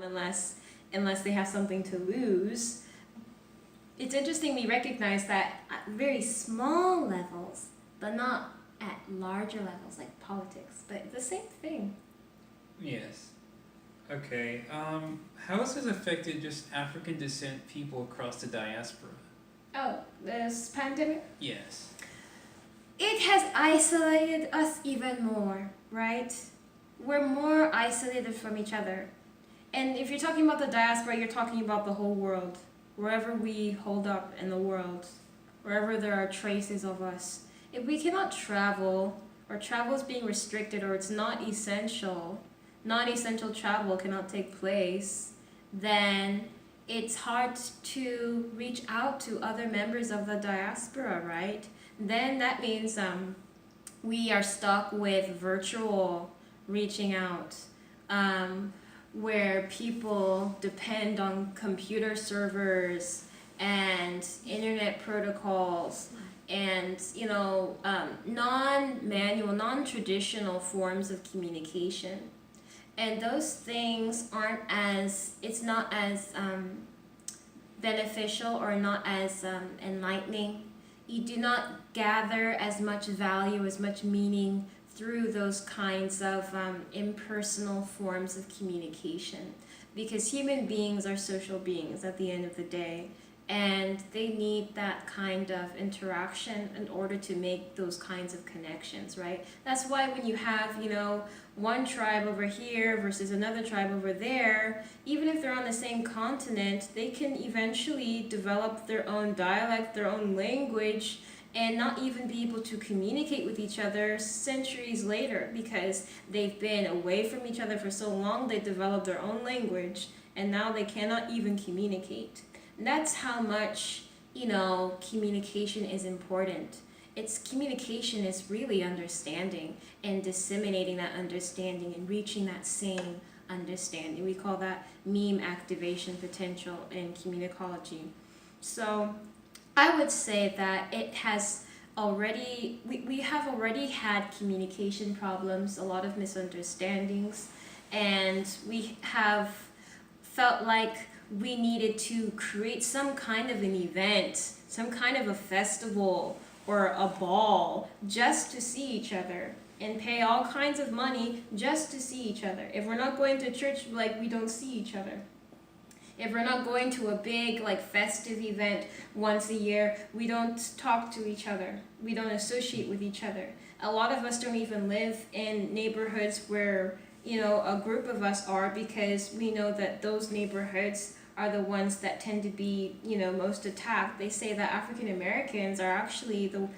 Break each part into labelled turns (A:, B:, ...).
A: unless they have something to lose. It's interesting we recognize that at very small levels, but not at larger levels like politics, but it's the same thing.
B: Yes. Okay. How has this affected just African descent people across the diaspora?
A: Oh, this pandemic?
B: Yes.
A: It has isolated us even more, right? We're more isolated from each other. And if you're talking about the diaspora, you're talking about the whole world. Wherever we hold up in the world, wherever there are traces of us. If we cannot travel, or travel is being restricted, or it's not essential, non-essential travel cannot take place, then it's hard to reach out to other members of the diaspora, right? Then that means we are stuck with virtual reaching out, where people depend on computer servers and internet protocols and non-manual, non-traditional forms of communication. And those things it's not as beneficial or not as enlightening. You do not gather as much value, as much meaning through those kinds of impersonal forms of communication, because human beings are social beings at the end of the day, and they need that kind of interaction in order to make those kinds of connections, right? That's why when you have, one tribe over here versus another tribe over there, even if they're on the same continent, they can eventually develop their own dialect, their own language, and not even be able to communicate with each other centuries later, because they've been away from each other for so long, they developed their own language, and now they cannot even communicate. And that's how much, communication is important. Communication is really understanding and disseminating that understanding and reaching that same understanding. We call that meme activation potential in communicology. So I would say that it has we have already had communication problems, a lot of misunderstandings, and we have felt like we needed to create some kind of an event, some kind of a festival or a ball just to see each other, and pay all kinds of money just to see each other. If we're not going to church, we don't see each other. If we're not going to a big festive event once a year, we don't talk to each other. We don't associate with each other. A lot of us don't even live in neighborhoods where a group of us are, because we know that those neighborhoods are the ones that tend to be most attacked. They say that African Americans are actually the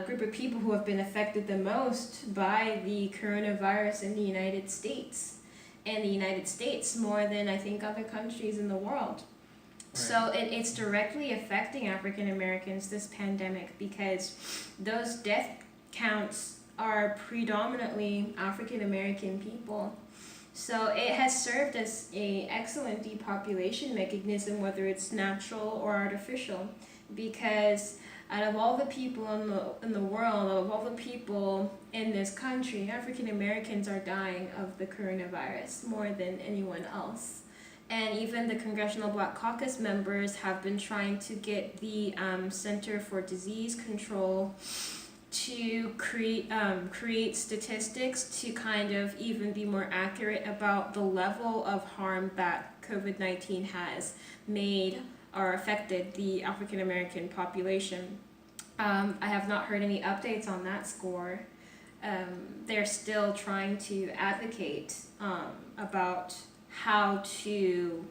A: group of people who have been affected the most by the coronavirus in the United States. And the United States more than I think other countries in the world. Right. So it's directly affecting African Americans, this pandemic, because those death counts are predominantly African American people. So it has served as an excellent depopulation mechanism, whether it's natural or artificial, because out of all the people in the world, out of all the people in this country, African Americans are dying of the coronavirus more than anyone else. And even the Congressional Black Caucus members have been trying to get the Center for Disease Control to create statistics to kind of even be more accurate about the level of harm that COVID-19 has made or affected the African American population. I have not heard any updates on that score. They're still trying to advocate about how to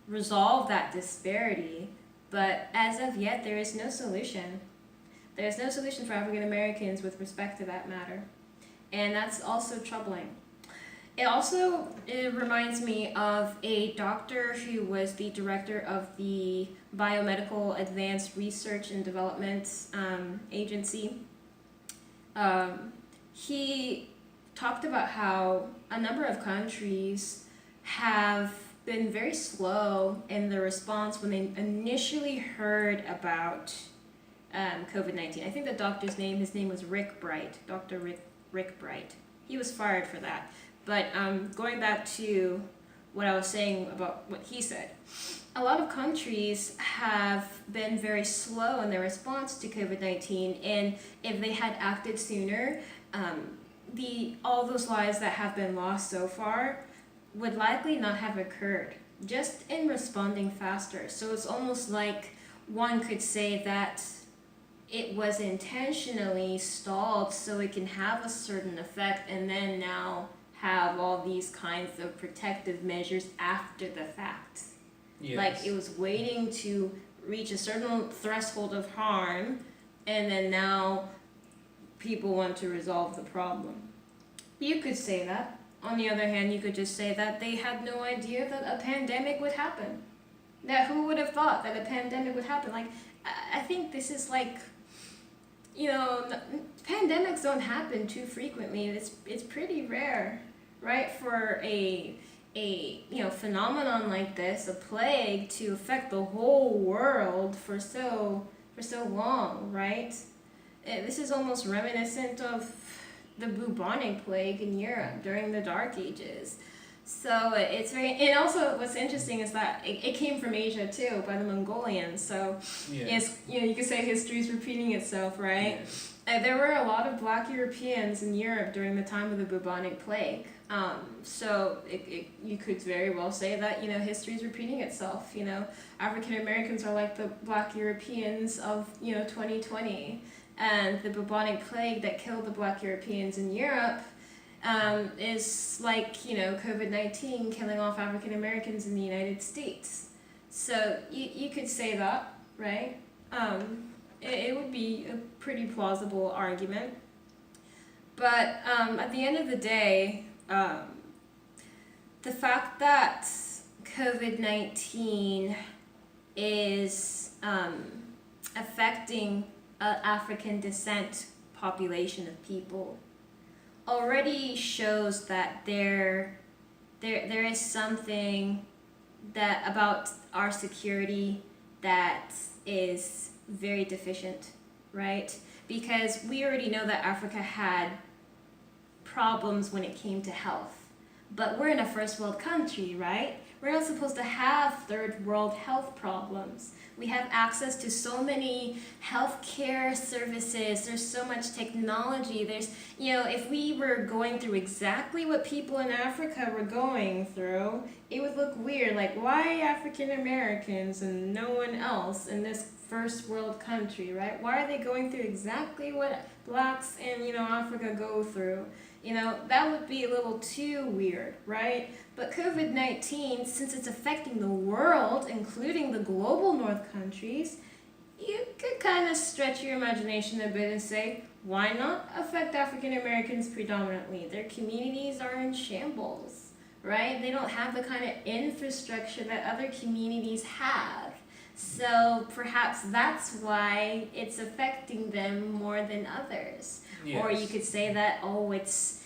A: resolve that disparity, but as of yet, there is no solution. There's no solution for African Americans with respect to that matter, and that's also troubling. It reminds me of a doctor who was the director of the Biomedical Advanced Research and Development Agency. He talked about how a number of countries have been very slow in the response when they initially heard about COVID-19. I think the his name was Rick Bright, Dr. Rick Bright. He was fired for that. But going back to what I was saying about what he said. A lot of countries have been very slow in their response to COVID-19, and if they had acted sooner, all those lives that have been lost so far would likely not have occurred, just in responding faster. So it's almost like one could say that it was intentionally stalled so it can have a certain effect, and then now have all these kinds of protective measures after the fact.
B: Yes.
A: Like it was waiting to reach a certain threshold of harm, and then now people want to resolve the problem. You could say that. On the other hand, you could just say that they had no idea that a pandemic would happen. That who would have thought that a pandemic would happen? Like, I think this is like, pandemics don't happen too frequently. It's pretty rare, right, for a phenomenon like this, a plague, to affect the whole world for so long, right? This is almost reminiscent of the bubonic plague in Europe during the Dark Ages. So it's very, and also what's interesting is that it came from Asia too, by the Mongolians. So it's, you could say history is repeating itself, right? There were a lot of black Europeans in Europe during the time of the bubonic plague. So you could very well say that, history is repeating itself. African Americans are like the black Europeans of, 2020. And the bubonic plague that killed the black Europeans in Europe is like, COVID-19 killing off African Americans in the United States. So you could say that, right? It would be a pretty plausible argument. But at the end of the day, the fact that COVID-19 is affecting African descent population of people already shows that there is something that about our security that is very deficient, right? Because we already know that Africa had problems when it came to health, but we're in a first world country, right? We're not supposed to have third world health problems. We have access to so many healthcare services. There's so much technology. There's, if we were going through exactly what people in Africa were going through, it would look weird. Like, why African Americans and no one else in this first world country, right? Why are they going through exactly what blacks in, Africa go through? That would be a little too weird, right? But COVID-19, since it's affecting the world, including the global north countries, you could kind of stretch your imagination a bit and say, why not affect African Americans predominantly? Their communities are in shambles, right? They don't have the kind of infrastructure that other communities have. So perhaps that's why it's affecting them more than others. Yes. Or you could say that, it's,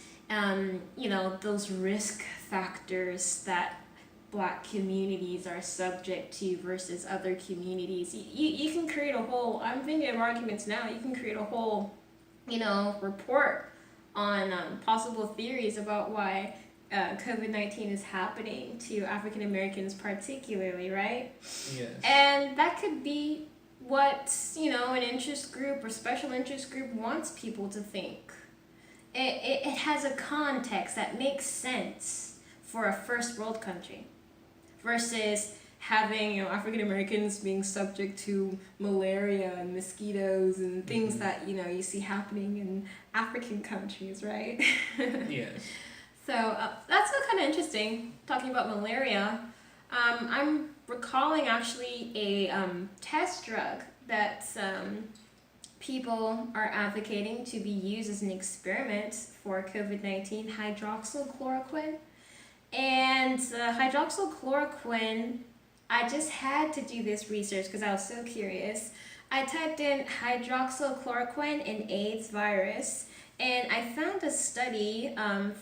A: those risk factors that black communities are subject to versus other communities. You can create a whole, I'm thinking of arguments now, you can create a whole, report on possible theories about why COVID-19 is happening to African Americans particularly, right?
B: Yes.
A: And that could be what, an interest group or special interest group wants people to think. It has a context that makes sense for a first world country versus having, African Americans being subject to malaria and mosquitoes and things that, you see happening in African countries, right?
B: Yes.
A: So that's kind of interesting, talking about malaria. I'm recalling actually a test drug that people are advocating to be used as an experiment for COVID-19, hydroxychloroquine. And hydroxychloroquine, I just had to do this research because I was so curious. I typed in hydroxychloroquine and AIDS virus, and I found a study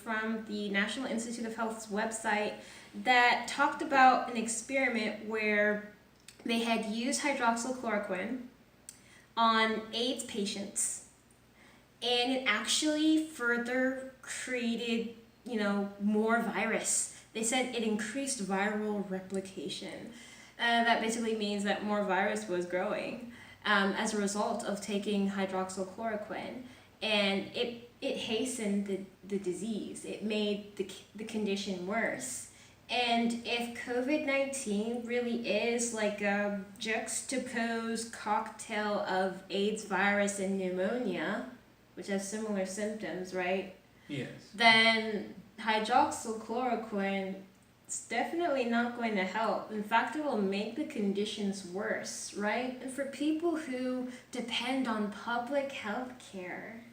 A: from the National Institute of Health's website that talked about an experiment where they had used hydroxychloroquine on AIDS patients, and it actually further created, more virus They said it increased viral replication. That basically means that more virus was growing as a result of taking hydroxychloroquine, and it hastened the disease. It made the condition worse. And if COVID-19 really is like a juxtaposed cocktail of AIDS virus and pneumonia, which have similar symptoms, right?
B: Yes.
A: Then hydroxychloroquine is definitely not going to help. In fact, it will make the conditions worse, right? And for people who depend on public health care,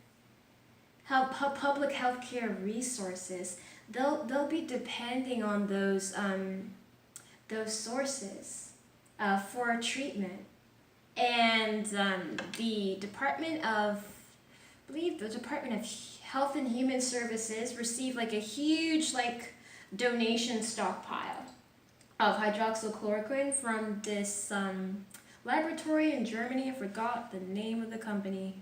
A: public health care resources, they'll be depending on those sources for treatment. And the Department of, I believe the Department of Health and Human Services received like a huge like donation stockpile of hydroxychloroquine from this laboratory in Germany. I forgot the name of the company.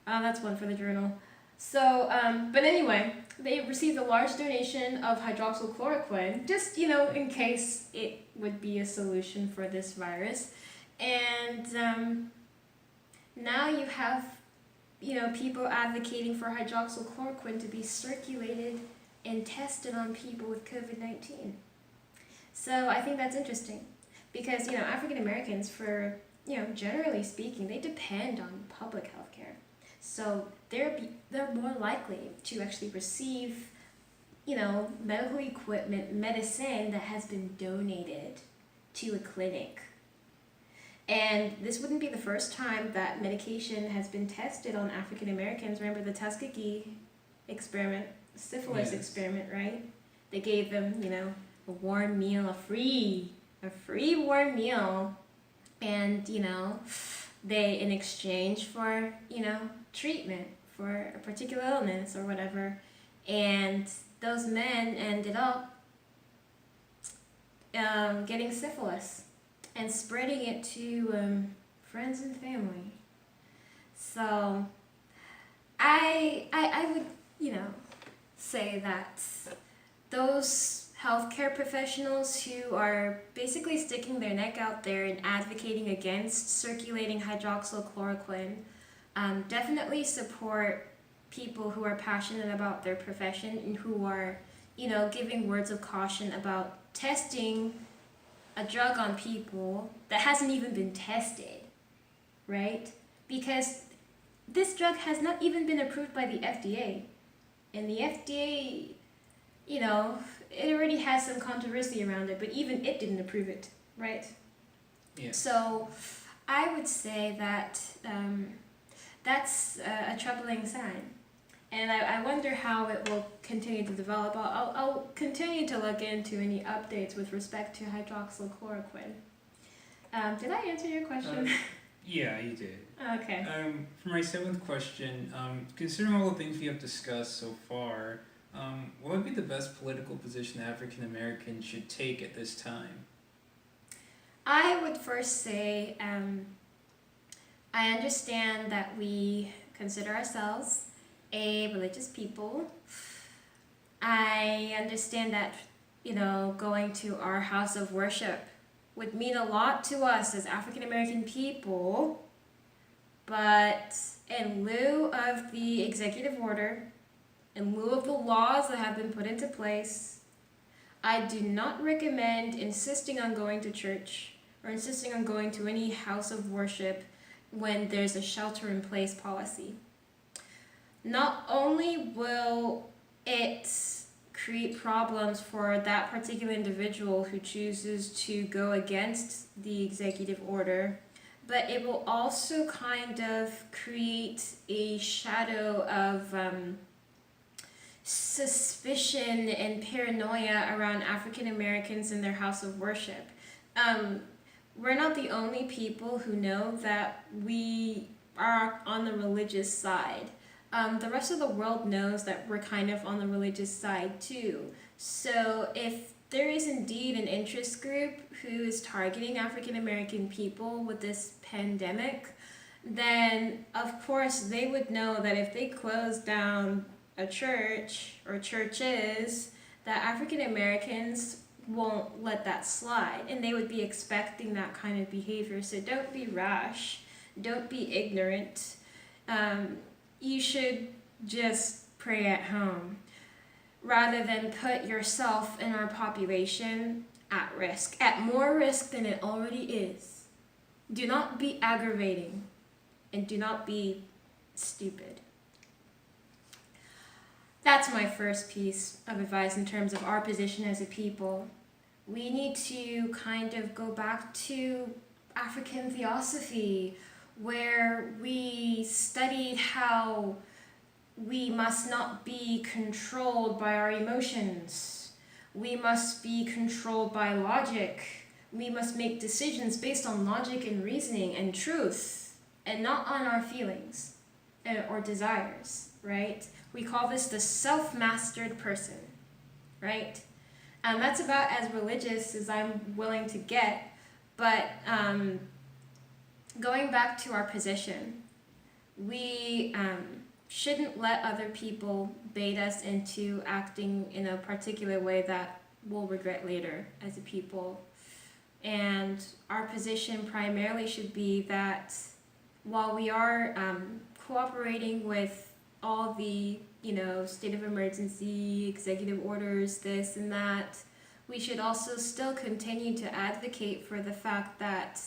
A: That's one for the journal. So, but anyway, they received a large donation of hydroxychloroquine, just, in case it would be a solution for this virus. And now you have, people advocating for hydroxychloroquine to be circulated and tested on people with COVID-19. So I think that's interesting because, African Americans, for, generally speaking, they depend on public health care. So they're more likely to actually receive, medical equipment, medicine that has been donated to a clinic. And this wouldn't be the first time that medication has been tested on African Americans. Remember the Tuskegee experiment, syphilis experiment, right? They gave them, a warm meal, a free warm meal, and they, in exchange for treatment for a particular illness or whatever, and those men ended up getting syphilis and spreading it to friends and family. So I would say that those healthcare professionals who are basically sticking their neck out there and advocating against circulating hydroxychloroquine definitely support people who are passionate about their profession and who are, giving words of caution about testing a drug on people that hasn't even been tested, right? Because this drug has not even been approved by the FDA. And the FDA, it already has some controversy around it, but even it didn't approve it, right?
B: Yeah.
A: So I would say that that's a troubling sign. And I wonder how it will continue to develop. I'll continue to look into any updates with respect to hydroxychloroquine. Did I answer your question?
B: Yeah, you did.
A: Okay.
B: For my seventh question, considering all the things we have discussed so far, what would be the best political position African Americans should take at this time?
A: I would first say I understand that we consider ourselves a religious people. I understand that, going to our house of worship would mean a lot to us as African American people, but in lieu of the executive order, in lieu of the laws that have been put into place, I do not recommend insisting on going to church or insisting on going to any house of worship when there's a shelter-in-place policy. Not only will it create problems for that particular individual who chooses to go against the executive order, but it will also kind of create a shadow of suspicion and paranoia around African Americans in their house of worship. We're not the only people who know that we are on the religious side. The rest of the world knows that we're kind of on the religious side too. So if there is indeed an interest group who is targeting African American people with this pandemic, then of course they would know that if they close down a church or churches, that African Americans won't let that slide, and they would be expecting that kind of behavior. So don't be rash, don't be ignorant. You should just pray at home rather than put yourself and our population at risk, at more risk than it already is. Do not be aggravating, and do not be stupid. That's my first piece of advice in terms of our position as a people. We need to kind of go back to African theosophy, where we studied how we must not be controlled by our emotions. We must be controlled by logic. We must make decisions based on logic and reasoning and truth, and not on our feelings or desires, right? We call this the self-mastered person, right? And that's about as religious as I'm willing to get. But going back to our position, we shouldn't let other people bait us into acting in a particular way that we'll regret later as a people. And our position primarily should be that while we are cooperating with all the, state of emergency, executive orders, this and that, we should also still continue to advocate for the fact that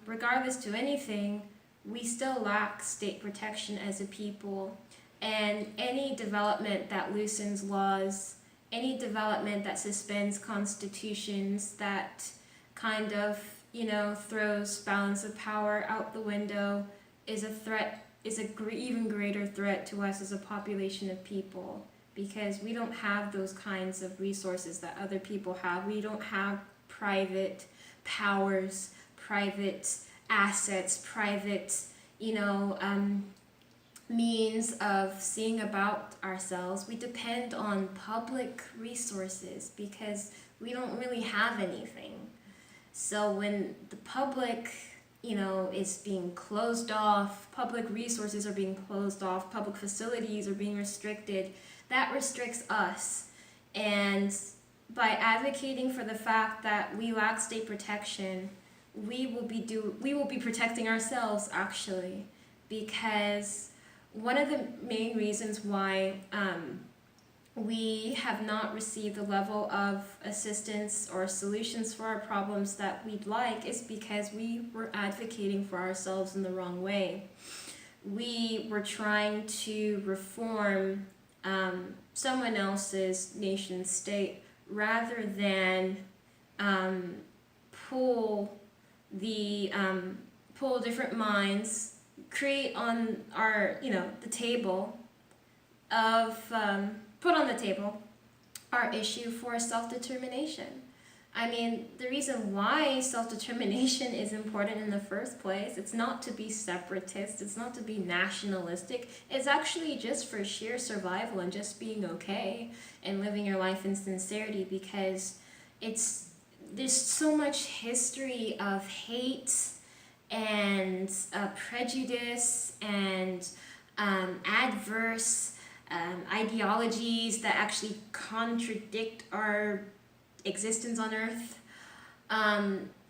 A: regardless to anything, we still lack state protection as a people. And any development that loosens laws, any development that suspends constitutions, that kind of, throws balance of power out the window is a threat, is an even greater threat to us as a population of people, because we don't have those kinds of resources that other people have. We don't have private powers, private assets, private, means of seeing about ourselves. We depend on public resources because we don't really have anything. So when the public, is being closed off, public resources are being closed off, public facilities are being restricted, that restricts us. And by advocating for the fact that we lack state protection, we will be protecting ourselves, actually, because one of the main reasons why we have not received the level of assistance or solutions for our problems that we'd like is because we were advocating for ourselves in the wrong way. We were trying to reform someone else's nation state rather than pull different minds, create on our, the table of, put on the table our issue for self-determination. I mean, the reason why self-determination is important in the first place, it's not to be separatist, it's not to be nationalistic, it's actually just for sheer survival and just being okay and living your life in sincerity, because there's so much history of hate and prejudice and adverse ideologies that actually contradict our existence on Earth.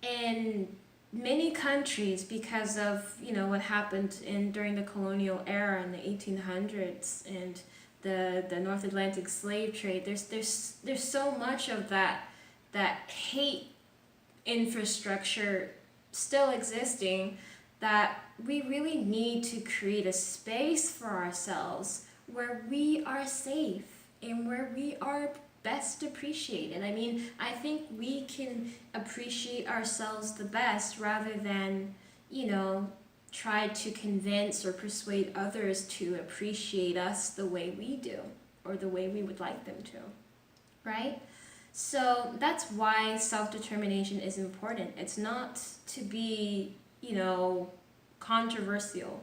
A: In many countries, because of what happened during the colonial era in the 1800s and the North Atlantic slave trade, there's so much of that hate infrastructure still existing that we really need to create a space for ourselves where we are safe and where we are best appreciated. I mean, I think we can appreciate ourselves the best rather than, try to convince or persuade others to appreciate us the way we do or the way we would like them to, right? So that's why self-determination is important. It's not to be, controversial.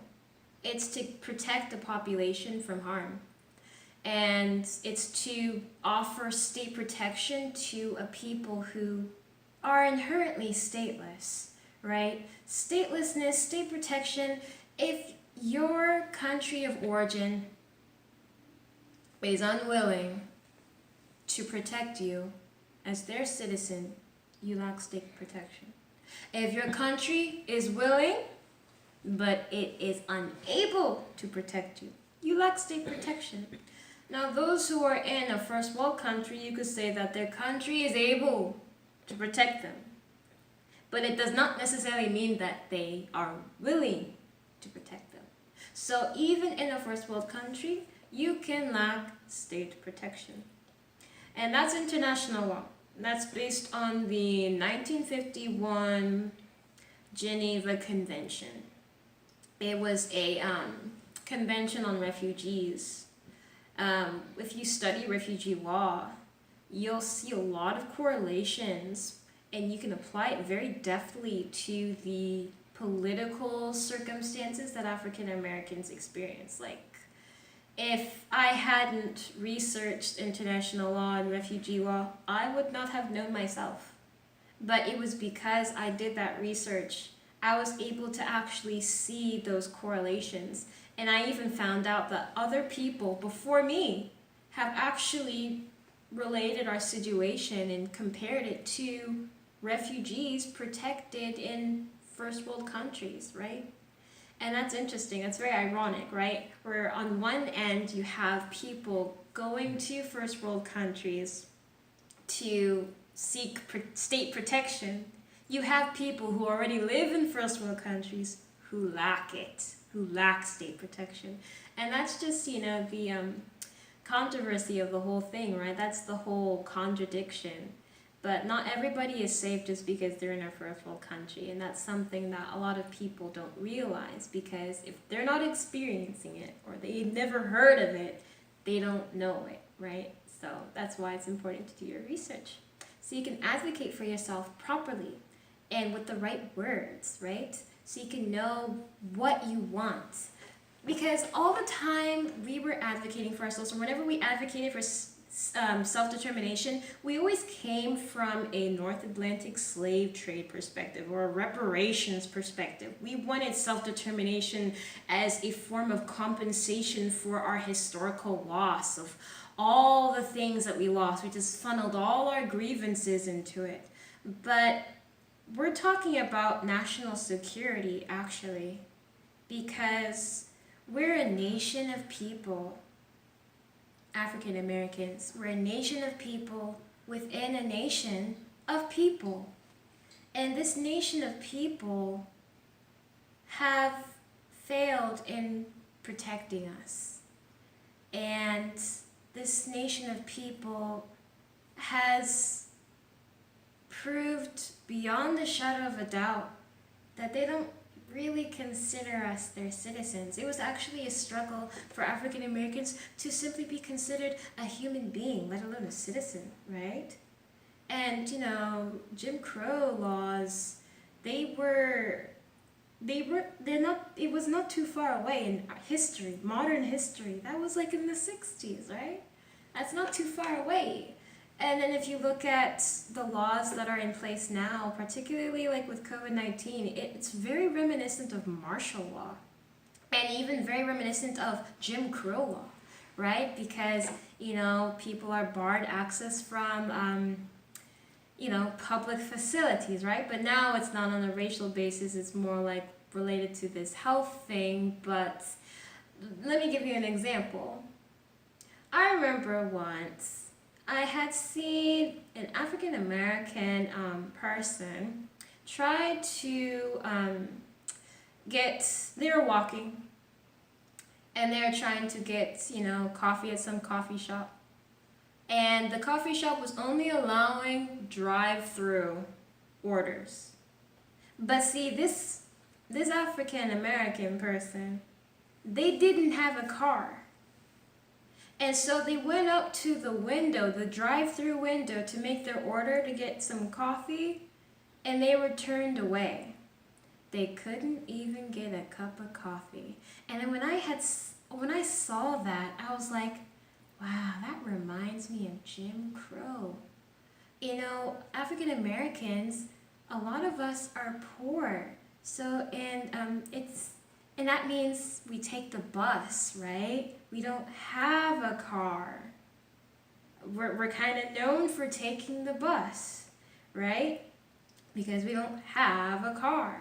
A: It's to protect the population from harm. And it's to offer state protection to a people who are inherently stateless, right? Statelessness, state protection, if your country of origin is unwilling to protect you as their citizen, you lack state protection. If your country is willing, but it is unable to protect you, you lack state protection. Now, those who are in a first world country, you could say that their country is able to protect them. But it does not necessarily mean that they are willing to protect them. So even in a first world country, you can lack state protection. And that's international law. That's based on the 1951 Geneva Convention. It was a convention on refugees. If you study refugee law, you'll see a lot of correlations, and you can apply it very deftly to the political circumstances that African Americans experience. Like, if I hadn't researched international law and refugee law, I would not have known myself. But it was because I did that research, I was able to actually see those correlations. And I even found out that other people before me have actually related our situation and compared it to refugees protected in first world countries, right? And that's interesting. That's very ironic, right? Where on one end you have people going to first world countries to seek state protection. You have people who already live in first world countries who lack it, who lack state protection. And that's just, the controversy of the whole thing, right? That's the whole contradiction. But not everybody is safe just because they're in a first world country. And that's something that a lot of people don't realize, because if they're not experiencing it or they've never heard of it, they don't know it, right? So that's why it's important to do your research. So you can advocate for yourself properly and with the right words, right? So you can know what you want. Because all the time we were advocating for ourselves, or whenever we advocated for self-determination, we always came from a North Atlantic slave trade perspective or a reparations perspective. We wanted self-determination as a form of compensation for our historical loss of all the things that we lost. We just funneled all our grievances into it. But we're talking about national security, actually, because we're a nation of people. African Americans, we're a nation of people within a nation of people. And this nation of people have failed in protecting us. And this nation of people has proved beyond a shadow of a doubt that they don't really consider us their citizens. It was actually a struggle for African Americans to simply be considered a human being, let alone a citizen, right? And Jim Crow laws, it was not too far away in history, modern history. That was like in the 60s, right? That's not too far away. And then if you look at the laws that are in place now, particularly like with COVID-19, it's very reminiscent of martial law, and even very reminiscent of Jim Crow law, right? Because, people are barred access from, public facilities, right? But now it's not on a racial basis, it's more like related to this health thing. But let me give you an example. I remember once I had seen an African American person try to they were walking and they were trying to get, coffee at some coffee shop. And the coffee shop was only allowing drive-through orders. But see, this African American person, they didn't have a car. And so they went up to the window, the drive-through window, to make their order to get some coffee, and they were turned away. They couldn't even get a cup of coffee. And then when I saw that, I was like, wow, that reminds me of Jim Crow. African Americans, a lot of us are poor. So, and that means we take the bus, right? We don't have a car. we're kind of known for taking the bus, right? Because we don't have a car.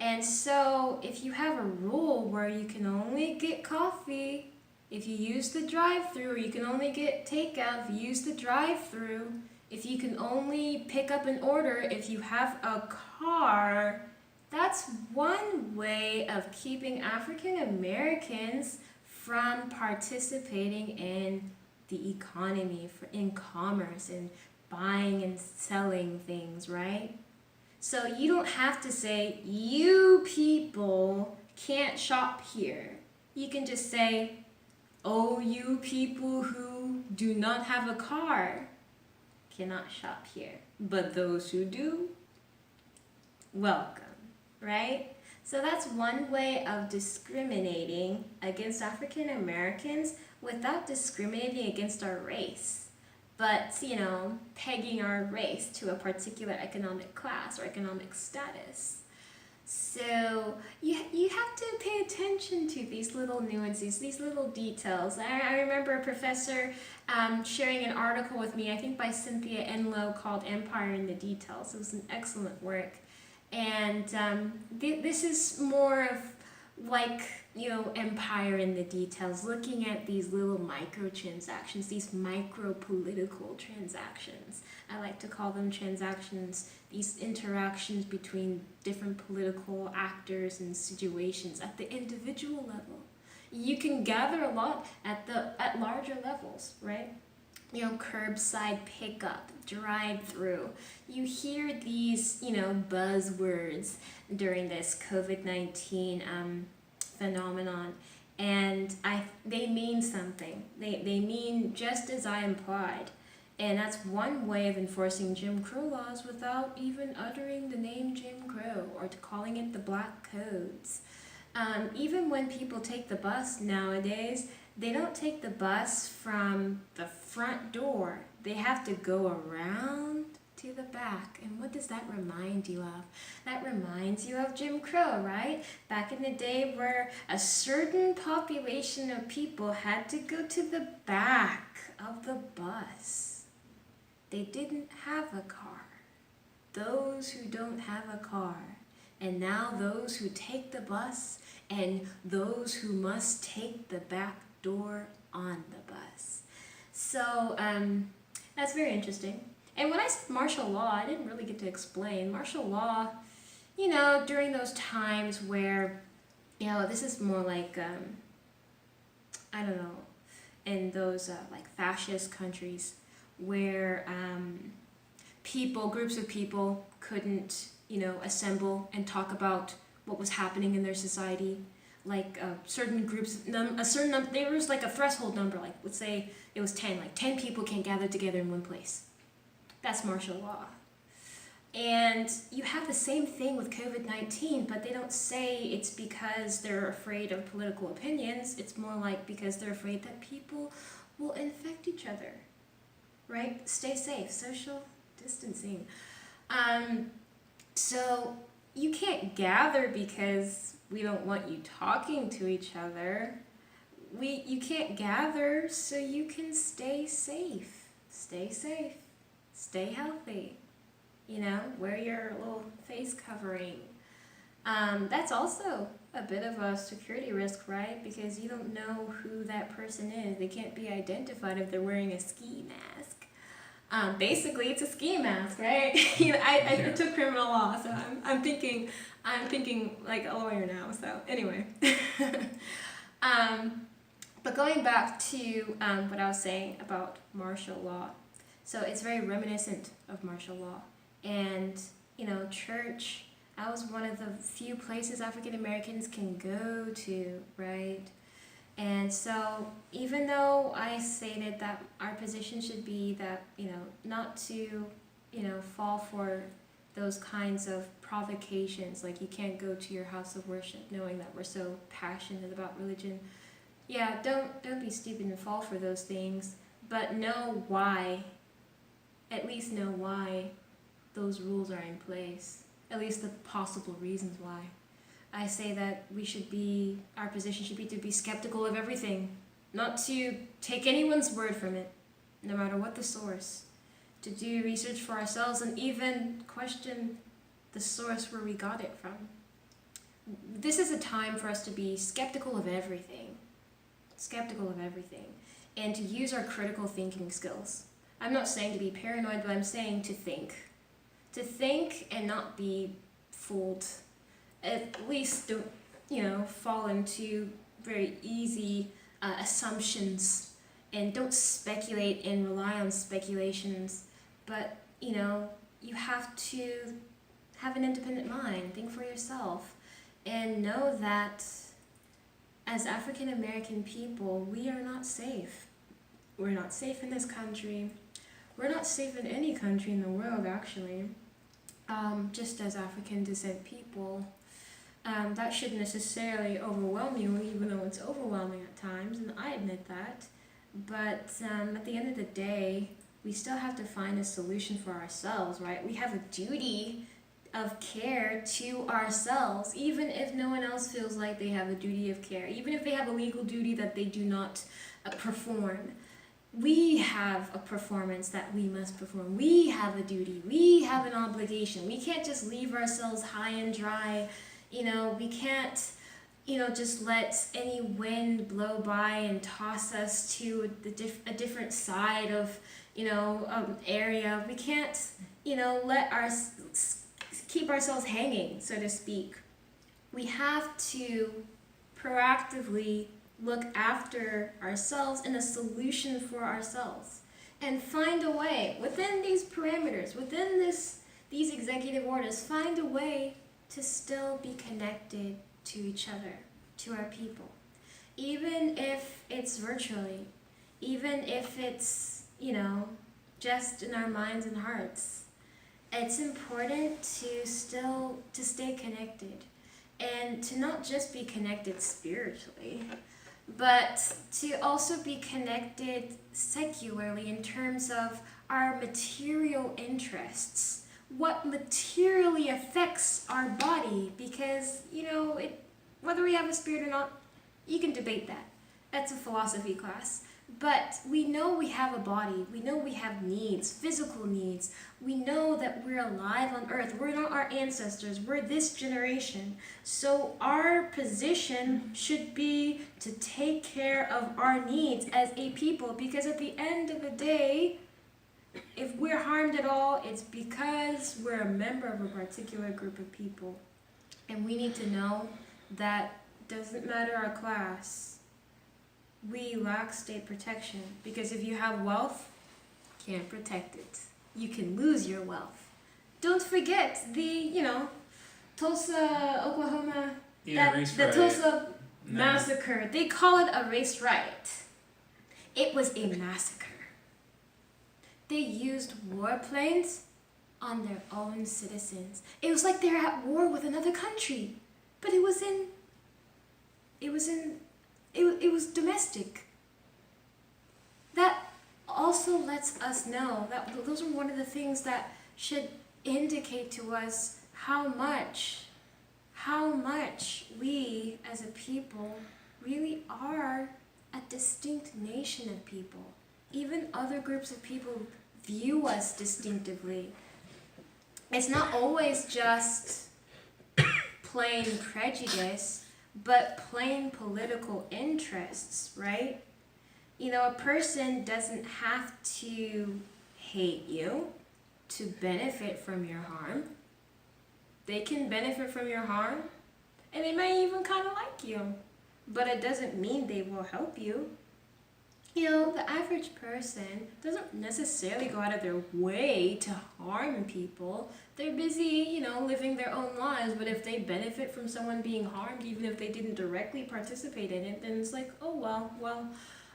A: And so if you have a rule where you can only get coffee if you use the drive-through, or you can only get takeout if you use the drive-through, if you can only pick up an order if you have a car, that's one way of keeping African Americans from participating in the economy, in commerce, in buying and selling things, right? So you don't have to say, you people can't shop here. You can just say, oh, you people who do not have a car cannot shop here. But those who do, welcome, right? So that's one way of discriminating against African Americans without discriminating against our race. But, pegging our race to a particular economic class or economic status. So you have to pay attention to these little nuances, these little details. I remember a professor sharing an article with me, I think by Cynthia Enlow, called Empire in the Details. It was an excellent work. And this is more of like, empire in the details, looking at these little microtransactions, these micro-political transactions. I like to call them transactions, these interactions between different political actors and situations at the individual level. You can gather a lot at larger levels, right? Curbside pickup, drive-through. You hear these, buzzwords during this COVID-19 phenomenon, and they mean something. They mean just as I implied. And that's one way of enforcing Jim Crow laws without even uttering the name Jim Crow or calling it the Black Codes. Even when people take the bus nowadays, they don't take the bus from the front door. They have to go around to the back. And what does that remind you of? That reminds you of Jim Crow, right? Back in the day where a certain population of people had to go to the back of the bus. They didn't have a car. Those who don't have a car. And now those who take the bus and those who must take the back door on the bus. So that's very interesting. And when I said martial law, I didn't really get to explain. Martial law, during those times where, this is more like, I don't know, in those like fascist countries where groups of people couldn't, assemble and talk about what was happening in their society. Like certain groups, a certain number, there was like a threshold number, like let's say it was 10, like 10 people can't gather together in one place. That's martial law. And you have the same thing with COVID-19, but they don't say it's because they're afraid of political opinions. It's more like because they're afraid that people will infect each other, right? Stay safe, social distancing. So you can't gather because we don't want you talking to each other. You can't gather so you can stay safe. Stay safe. Stay healthy. Wear your little face covering. That's also a bit of a security risk, right? Because you don't know who that person is. They can't be identified if they're wearing a ski mask. Basically, it's a ski mask, right? I took criminal law, so I'm thinking like a lawyer now. So anyway, but going back to what I was saying about martial law, so it's very reminiscent of martial law, and church. That was one of the few places African Americans can go to, right? And so even though I stated that our position should be that, not to, fall for those kinds of provocations, like you can't go to your house of worship knowing that we're so passionate about religion. Yeah, don't be stupid and fall for those things, but know why, at least know why those rules are in place, at least the possible reasons why. I say that our position should be to be skeptical of everything, not to take anyone's word from it, no matter what the source, to do research for ourselves and even question the source where we got it from. This is a time for us to be skeptical of everything, and to use our critical thinking skills. I'm not saying to be paranoid, but I'm saying to think and not be fooled. At least don't, fall into very easy assumptions, and don't speculate and rely on speculations. But, you have to have an independent mind, think for yourself, and know that as African American people, we are not safe. We're not safe in this country. We're not safe in any country in the world, actually. Just as African descent people, that shouldn't necessarily overwhelm you, even though it's overwhelming at times, and I admit that. But at the end of the day, we still have to find a solution for ourselves, right? We have a duty of care to ourselves, even if no one else feels like they have a duty of care, even if they have a legal duty that they do not perform. We have a performance that we must perform. We have a duty. We have an obligation. We can't just leave ourselves high and dry. We can't, just let any wind blow by and toss us to a different side of, area. We can't, keep ourselves hanging, so to speak. We have to proactively look after ourselves and a solution for ourselves, and find a way within these parameters, within these executive orders, find a way to still be connected to each other, to our people, even if it's virtually, even if it's just in our minds and hearts. It's important to stay connected, and to not just be connected spiritually, but to also be connected secularly in terms of our material interests, what materially affects our body, because, whether we have a spirit or not, you can debate that. That's a philosophy class. But we know we have a body. We know we have needs, physical needs. We know that we're alive on earth. We're not our ancestors. We're this generation. So our position should be to take care of our needs as a people, because at the end of the day, if we're harmed at all, it's because we're a member of a particular group of people. And we need to know that doesn't matter our class, we lack state protection, because if you have wealth, you can't protect it. You can lose your wealth. Don't forget the, Tulsa, Oklahoma, the Tulsa massacre. They call it a race riot. It was a massacre. They used warplanes on their own citizens. It was like they were at war with another country, but it was domestic. That also lets us know that those are one of the things that should indicate to us how much we as a people really are a distinct nation of people. Even other groups of people view us distinctively. It's not always just plain prejudice, but plain political interests, right? A person doesn't have to hate you to benefit from your harm. They can benefit from your harm, and they may even kind of like you, but it doesn't mean they will help you. The average person doesn't necessarily go out of their way to harm people. They're busy, living their own lives, but if they benefit from someone being harmed, even if they didn't directly participate in it, then it's like, oh, well,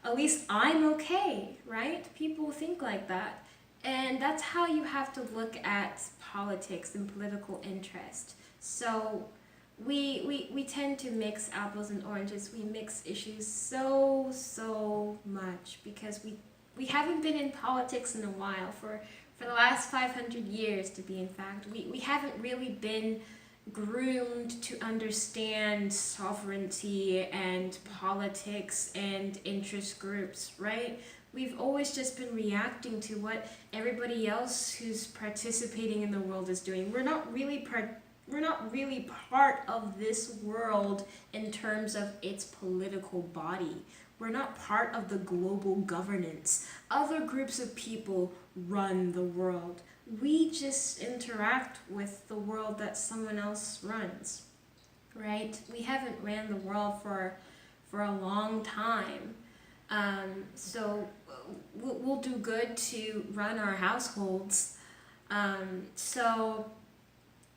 A: at least I'm okay, right? People think like that. And that's how you have to look at politics and political interest. So we tend to mix apples and oranges. We mix issues so much because we haven't been in politics in a while. For the last 500 years, to be in fact, we haven't really been groomed to understand sovereignty and politics and interest groups, right? We've always just been reacting to what everybody else who's participating in the world is doing. We're not really part of this world in terms of its political body. We're not part of the global governance. Other groups of people run the world. We just interact with the world that someone else runs, right? We haven't ran the world for a long time. So we'll do good to run our households. So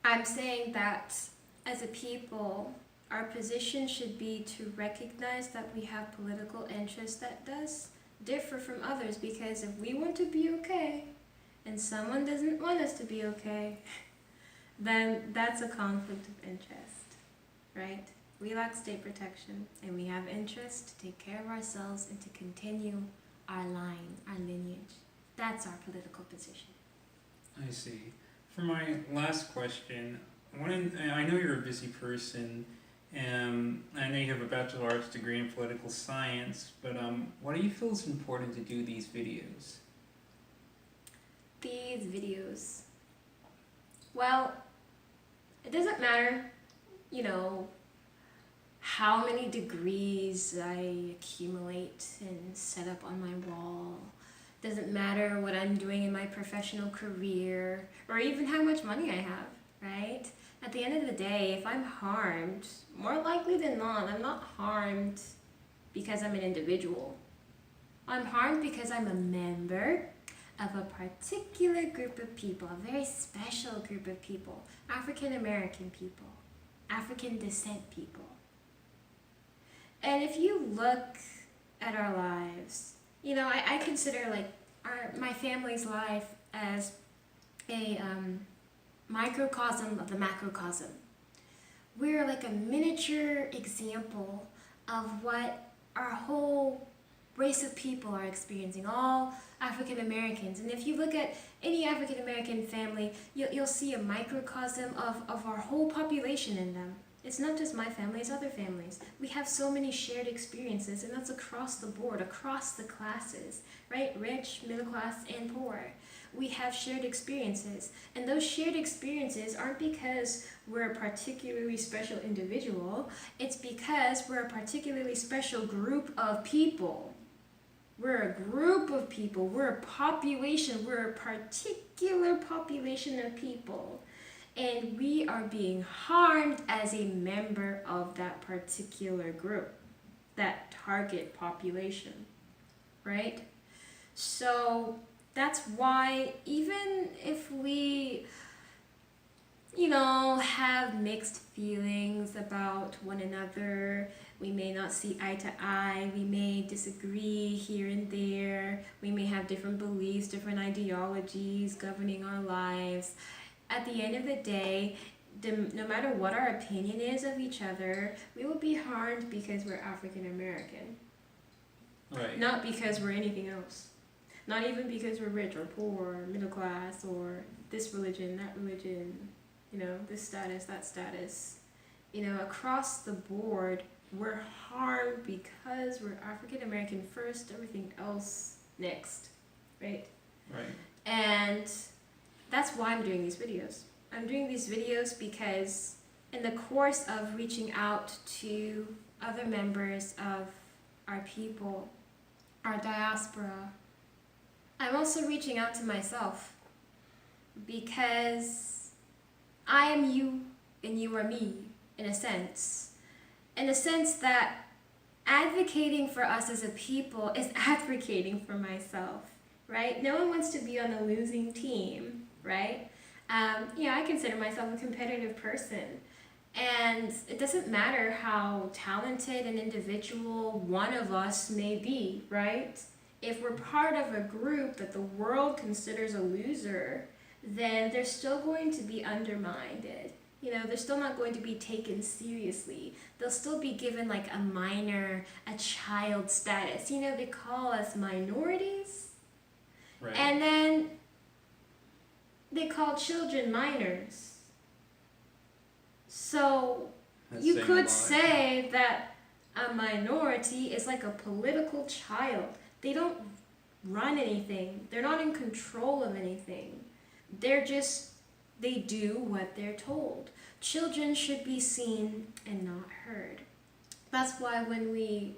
A: I'm saying that as a people, our position should be to recognize that we have political interests that does differ from others, because if we want to be okay and someone doesn't want us to be okay, then that's a conflict of interest, right? We lack state protection, and we have interest to take care of ourselves and to continue our line, our lineage. That's our political position.
B: I see. For my last question, I know you're a busy person, and I know you have a Bachelor of Arts degree in political science, but why do you feel it's important to do these videos?
A: These videos. Well, it doesn't matter, how many degrees I accumulate and set up on my wall. Doesn't matter what I'm doing in my professional career, or even how much money I have, right? At the end of the day, if I'm harmed, more likely than not, I'm not harmed because I'm an individual. I'm harmed because I'm a member of a particular group of people, a very special group of people, African American people, African descent people. And if you look at our lives, I consider my family's life as a microcosm of the macrocosm. We're like a miniature example of what our whole race of people are experiencing, all African Americans. And if you look at any African American family, you'll see a microcosm of our whole population in them. It's not just my family, it's other families. We have so many shared experiences, and that's across the board, across the classes, right? Rich, middle class, and poor. We have shared experiences, and those shared experiences aren't because we're a particularly special individual, it's because we're a particularly special group of people. We're a group of people, we're a population, we're a particular population of people. And we are being harmed as a member of that particular group, that target population, right? So that's why even if we, have mixed feelings about one another, we may not see eye to eye, we may disagree here and there, we may have different beliefs, different ideologies governing our lives. At the end of the day, no matter what our opinion is of each other, we will be harmed because we're African American.
B: Right.
A: Not because we're anything else. Not even because we're rich or poor or middle class or this religion, that religion, this status, that status. Across the board, we're harmed because we're African American first, everything else next, right?
B: Right.
A: And that's why I'm doing these videos. I'm doing these videos because in the course of reaching out to other members of our people, our diaspora, I'm also reaching out to myself, because I am you and you are me, in a sense. In a sense that advocating for us as a people is advocating for myself, right? No one wants to be on a losing team, right? I consider myself a competitive person, and it doesn't matter how talented an individual one of us may be, right? If we're part of a group that the world considers a loser, then they're still going to be undermined. They're still not going to be taken seriously. They'll still be given like a child status. They call us minorities.
B: Right.
A: And then they call children minors. So
B: That's
A: you
B: saying a
A: could
B: lot.
A: say that a minority is like a political child. They don't run anything. They're not in control of anything. They do what they're told. Children should be seen and not heard. That's why when we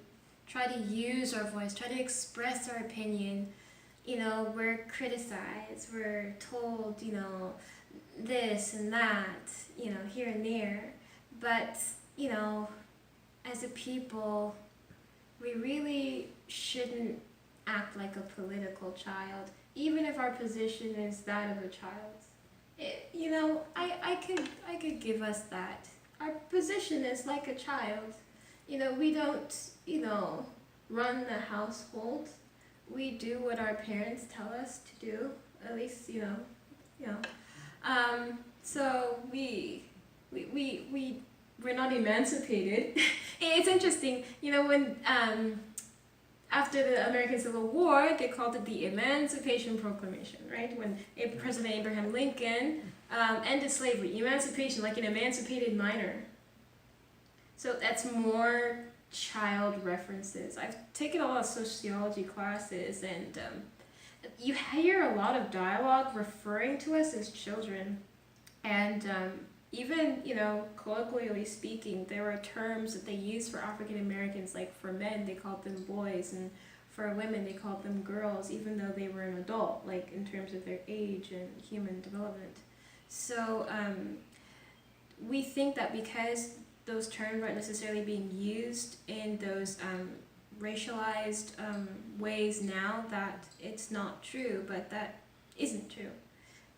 A: try to use our voice, try to express our opinion, we're criticized, we're told, this and that, here and there. But, as a people, we really shouldn't act like a political child, even if our position is that of a child. I could give us that. Our position is like a child. We don't, run the household. We do what our parents tell us to do. At least, so we're not emancipated. It's interesting, when after the American Civil War, they called it the Emancipation Proclamation, right? When President Abraham Lincoln ended slavery, emancipation, like an emancipated minor. So that's more child references. I've taken a lot of sociology classes, and you hear a lot of dialogue referring to us as children. And even, colloquially speaking, there were terms that they used for African Americans, like for men, they called them boys, and for women, they called them girls, even though they were an adult, like in terms of their age and human development. So we think that because those terms aren't necessarily being used in those racialized ways now, that it's not true, but that isn't true.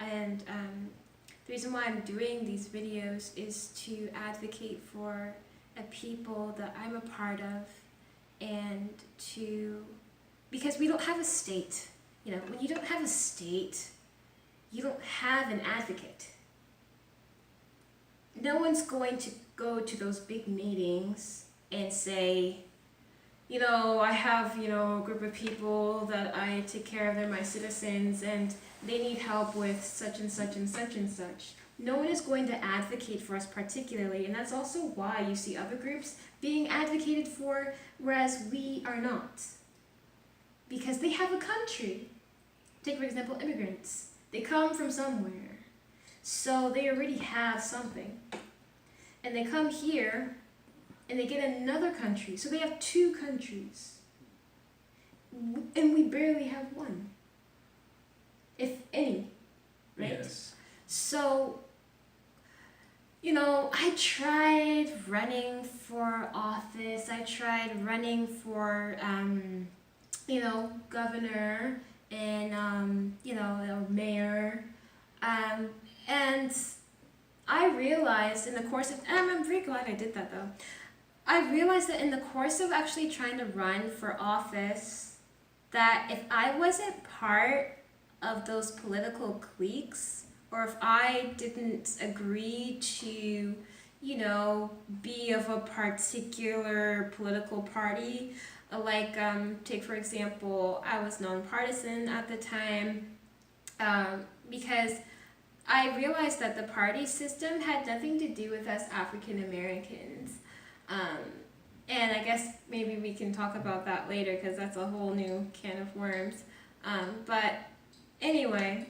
A: And the reason why I'm doing these videos is to advocate for a people that I'm a part of, and because we don't have a state. When you don't have a state, you don't have an advocate. No one's going to go to those big meetings and say, I have, a group of people that I take care of, they're my citizens, and they need help with such and such and such and such. No one is going to advocate for us particularly, and that's also why you see other groups being advocated for, whereas we are not. Because they have a country. Take, for example, immigrants. They come from somewhere, so they already have something. And they come here, and they get another country, so they have two countries. And we barely have one, if any, right?
B: Yes.
A: So, I tried running for office, I tried running for, governor and, mayor, and I realized in the course of, and I'm very glad I did that though, I realized that in the course of actually trying to run for office, that if I wasn't part of those political cliques, or if I didn't agree to, be of a particular political party, like, take for example, I was nonpartisan at the time, because I realized that the party system had nothing to do with us African Americans. And I guess maybe we can talk about that later, because that's a whole new can of worms. But anyway,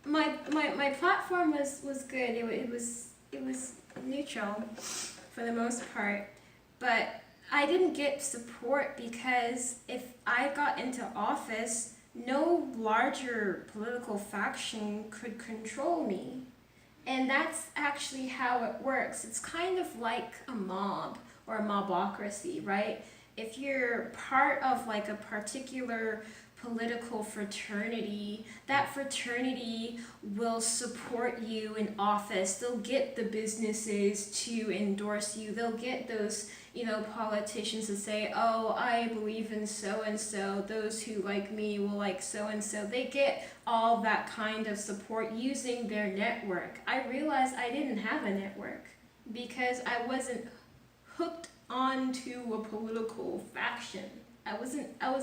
A: my platform was good. It was neutral for the most part, but I didn't get support because if I got into office, no larger political faction could control me. And that's actually how it works. It's kind of like a mob or a mobocracy, right? If you're part of like a particular political fraternity, that fraternity will support you in office. They'll get the businesses to endorse you. They'll get those, politicians to say, oh, I believe in so-and-so. Those who like me will like so-and-so. They get all that kind of support using their network. I realized I didn't have a network because I wasn't hooked onto a political faction. I was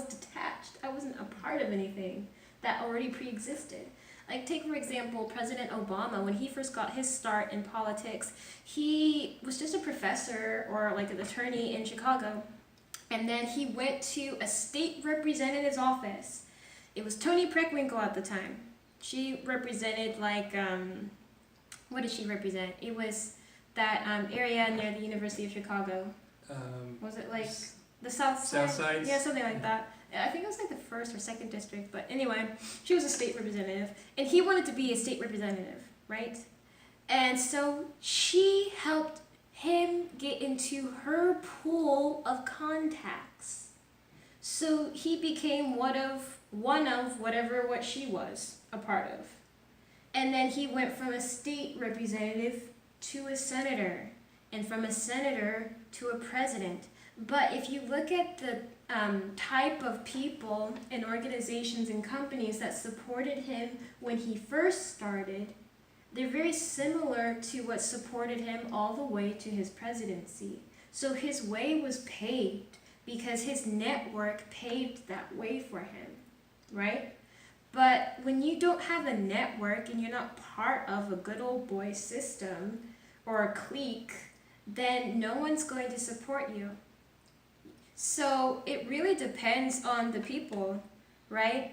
A: detached. I wasn't a part of anything that already pre-existed. Like, take for example, President Obama, when he first got his start in politics, he was just a professor or like an attorney in Chicago. And then he went to a state representative's office It was Toni Preckwinkle at the time. She represented what did she represent? It was that area near the University of Chicago. Was it like the South Side?
B: South Side?
A: Yeah, something like that. I think it was like the 1st or 2nd district, but anyway, she was a state representative, and he wanted to be a state representative, right? And so she helped him get into her pool of contacts. So he became one of what she was a part of. And then he went from a state representative to a senator, and from a senator to a president. But if you look at the type of people and organizations and companies that supported him when he first started, they're very similar to what supported him all the way to his presidency. So his way was paved because his network paved that way for him, right? But when you don't have a network and you're not part of a good old boy system or a clique, then no one's going to support you. So it really depends on the people, right?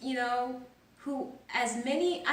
A: You know, who, as many,